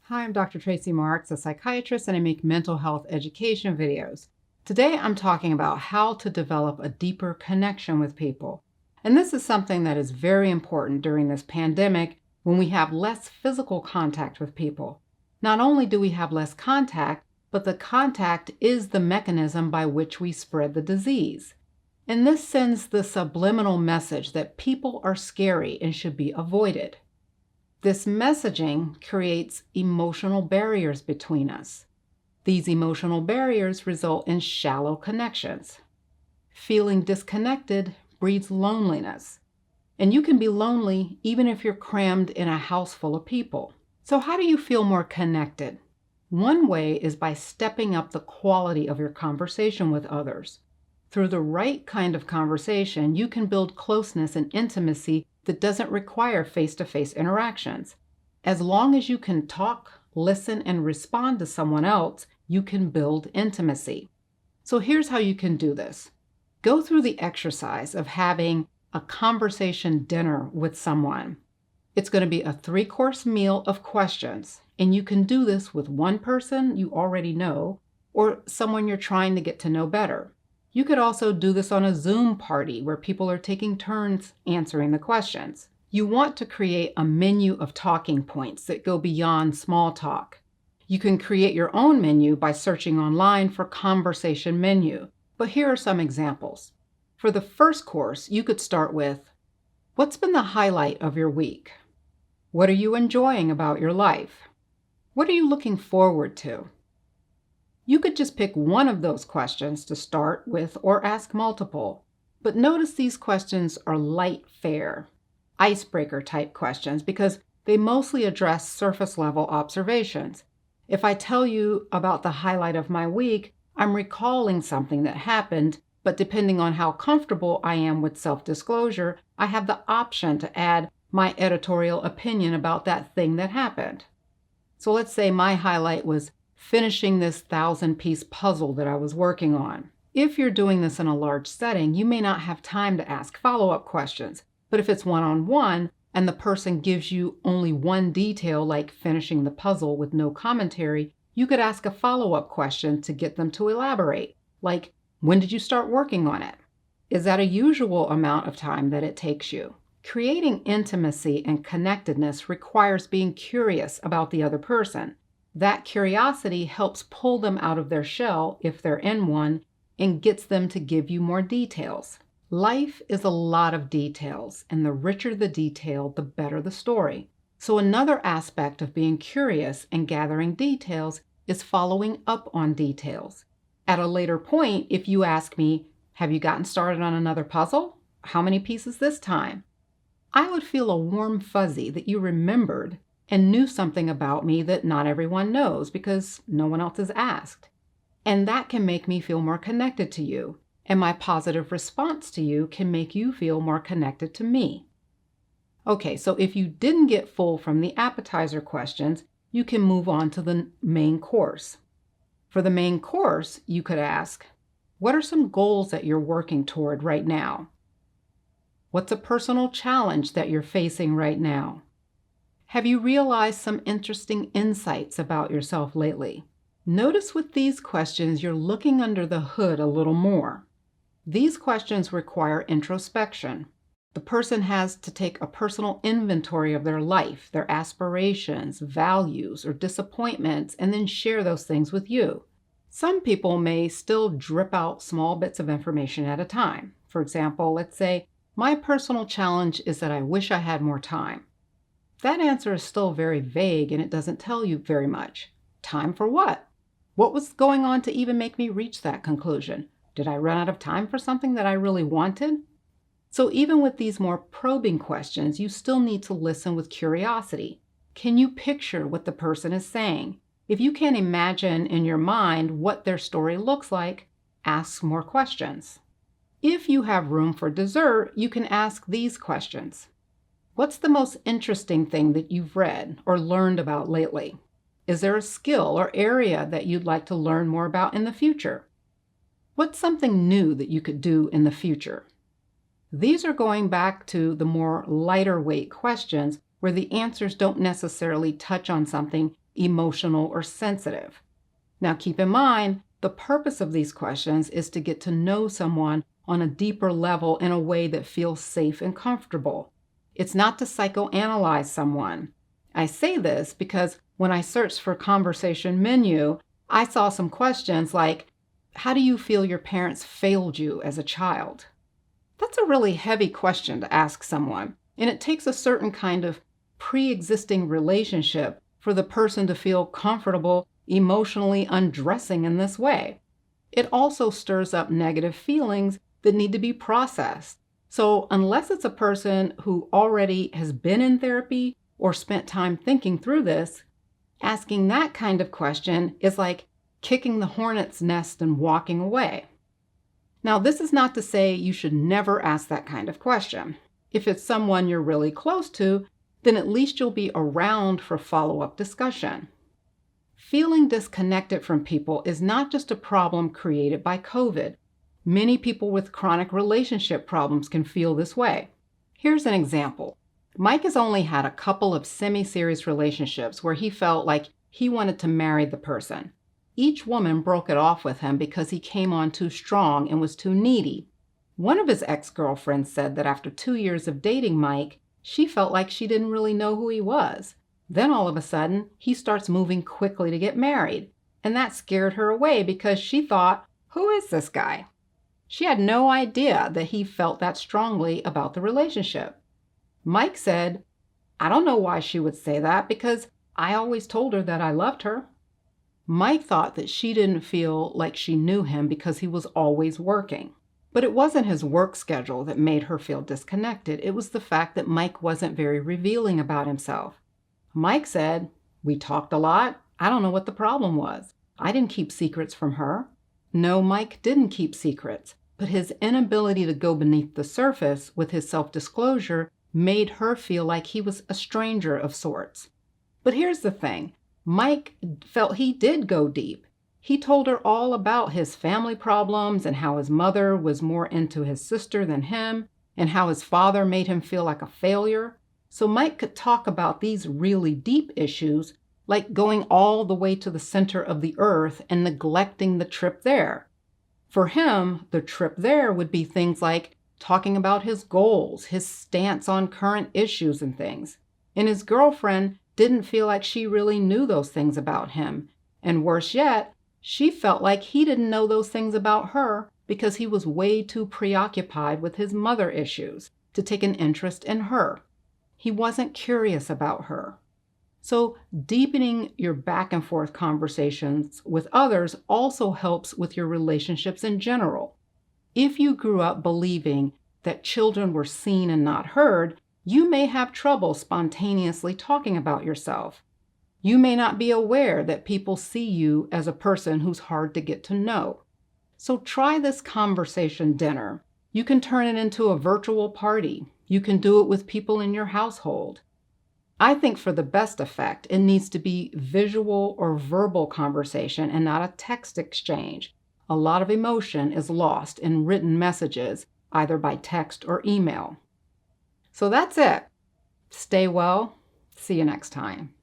Hi, I'm Dr. Tracey, a psychiatrist, and I make mental health education videos. Today, I'm talking about how to develop a deeper connection with people. And this is something that is very important during this pandemic when we have less physical contact with people. Not only do we have less contact, but the contact is the mechanism by which we spread the disease. And this sends the subliminal message that people are scary and should be avoided. This messaging creates emotional barriers between us. These emotional barriers result in shallow connections. Feeling disconnected breeds loneliness. And you can be lonely even if you're crammed in a house full of people. So how do you feel more connected? One way is by stepping up the quality of your conversation with others. Through the right kind of conversation, you can build closeness and intimacy that doesn't require face-to-face interactions. As long as you can talk, listen, and respond to someone else, you can build intimacy. So here's how you can do this. Go through the exercise of having a conversation dinner with someone. It's going to be a 3-course meal of questions, and you can do this with one person you already know or someone you're trying to get to know better. You could also do this on a Zoom party where people are taking turns answering the questions. You want to create a menu of talking points that go beyond small talk. You can create your own menu by searching online for conversation menu, but here are some examples. For the first course, you could start with, what's been the highlight of your week? What are you enjoying about your life? What are you looking forward to? You could just pick one of those questions to start with or ask multiple. But notice these questions are light fare, icebreaker type questions because they mostly address surface level observations. If I tell you about the highlight of my week, I'm recalling something that happened, but depending on how comfortable I am with self-disclosure, I have the option to add my editorial opinion about that thing that happened. So let's say my highlight was finishing this 1,000-piece puzzle that I was working on. If you're doing this in a large setting, you may not have time to ask follow-up questions. But if it's one-on-one and the person gives you only one detail like finishing the puzzle with no commentary, you could ask a follow-up question to get them to elaborate. Like, when did you start working on it? Is that a usual amount of time that it takes you? Creating intimacy and connectedness requires being curious about the other person. That curiosity helps pull them out of their shell, if they're in one, and gets them to give you more details. Life is a lot of details, and the richer the detail, the better the story. So another aspect of being curious and gathering details is following up on details. At a later point, if you ask me, have you gotten started on another puzzle? How many pieces this time? I would feel a warm fuzzy that you remembered and knew something about me that not everyone knows because no one else has asked. And that can make me feel more connected to you. And my positive response to you can make you feel more connected to me. Okay, so if you didn't get full from the appetizer questions, you can move on to the main course. For the main course, you could ask, what are some goals that you're working toward right now? What's a personal challenge that you're facing right now? Have you realized some interesting insights about yourself lately? Notice with these questions, you're looking under the hood a little more. These questions require introspection. The person has to take a personal inventory of their life, their aspirations, values, or disappointments, and then share those things with you. Some people may still drip out small bits of information at a time. For example, let's say, my personal challenge is that I wish I had more time. That answer is still very vague and it doesn't tell you very much. Time for what? What was going on to even make me reach that conclusion? Did I run out of time for something that I really wanted? So even with these more probing questions, you still need to listen with curiosity. Can you picture what the person is saying? If you can't imagine in your mind what their story looks like, ask more questions. If you have room for dessert, you can ask these questions. What's the most interesting thing that you've read or learned about lately? Is there a skill or area that you'd like to learn more about in the future? What's something new that you could do in the future? These are going back to the more lighter weight questions where the answers don't necessarily touch on something emotional, or sensitive? Now, keep in mind, the purpose of these questions is to get to know someone on a deeper level in a way that feels safe and comfortable. It's not to psychoanalyze someone. I say this because when I searched for conversation menu, I saw some questions like, how do you feel your parents failed you as a child? That's a really heavy question to ask someone, and it takes a certain kind of pre-existing relationship for the person to feel comfortable emotionally undressing in this way. It also stirs up negative feelings that need to be processed. So unless it's a person who already has been in therapy or spent time thinking through this, asking that kind of question is like kicking the hornet's nest and walking away. Now, this is not to say you should never ask that kind of question. If it's someone you're really close to, then at least you'll be around for follow-up discussion. Feeling disconnected from people is not just a problem created by COVID. Many people with chronic relationship problems can feel this way. Here's an example. Mike has only had a couple of semi-serious relationships where he felt like he wanted to marry the person. Each woman broke it off with him because he came on too strong and was too needy. One of his ex-girlfriends said that after 2 years of dating Mike, she felt like she didn't really know who he was. Then all of a sudden, he starts moving quickly to get married, and that scared her away because she thought, who is this guy? She had no idea that he felt that strongly about the relationship. Mike said, I don't know why she would say that because I always told her that I loved her. Mike thought that she didn't feel like she knew him because he was always working. But it wasn't his work schedule that made her feel disconnected. It was the fact that Mike wasn't very revealing about himself. Mike said, we talked a lot. I don't know what the problem was. I didn't keep secrets from her. No, Mike didn't keep secrets, but his inability to go beneath the surface with his self-disclosure made her feel like he was a stranger of sorts. But here's the thing. Mike felt he did go deep. He told her all about his family problems and how his mother was more into his sister than him and how his father made him feel like a failure. So Mike could talk about these really deep issues, like going all the way to the center of the earth and neglecting the trip there. For him, the trip there would be things like talking about his goals, his stance on current issues and things. And his girlfriend didn't feel like she really knew those things about him. And worse yet, she felt like he didn't know those things about her because he was way too preoccupied with his mother issues to take an interest in her. He wasn't curious about her. So deepening your back and forth conversations with others also helps with your relationships in general. If you grew up believing that children were seen and not heard, you may have trouble spontaneously talking about yourself. You may not be aware that people see you as a person who's hard to get to know. So try this conversation dinner. You can turn it into a virtual party. You can do it with people in your household. I think for the best effect, it needs to be visual or verbal conversation and not a text exchange. A lot of emotion is lost in written messages, either by text or email. So that's it. Stay well. See you next time.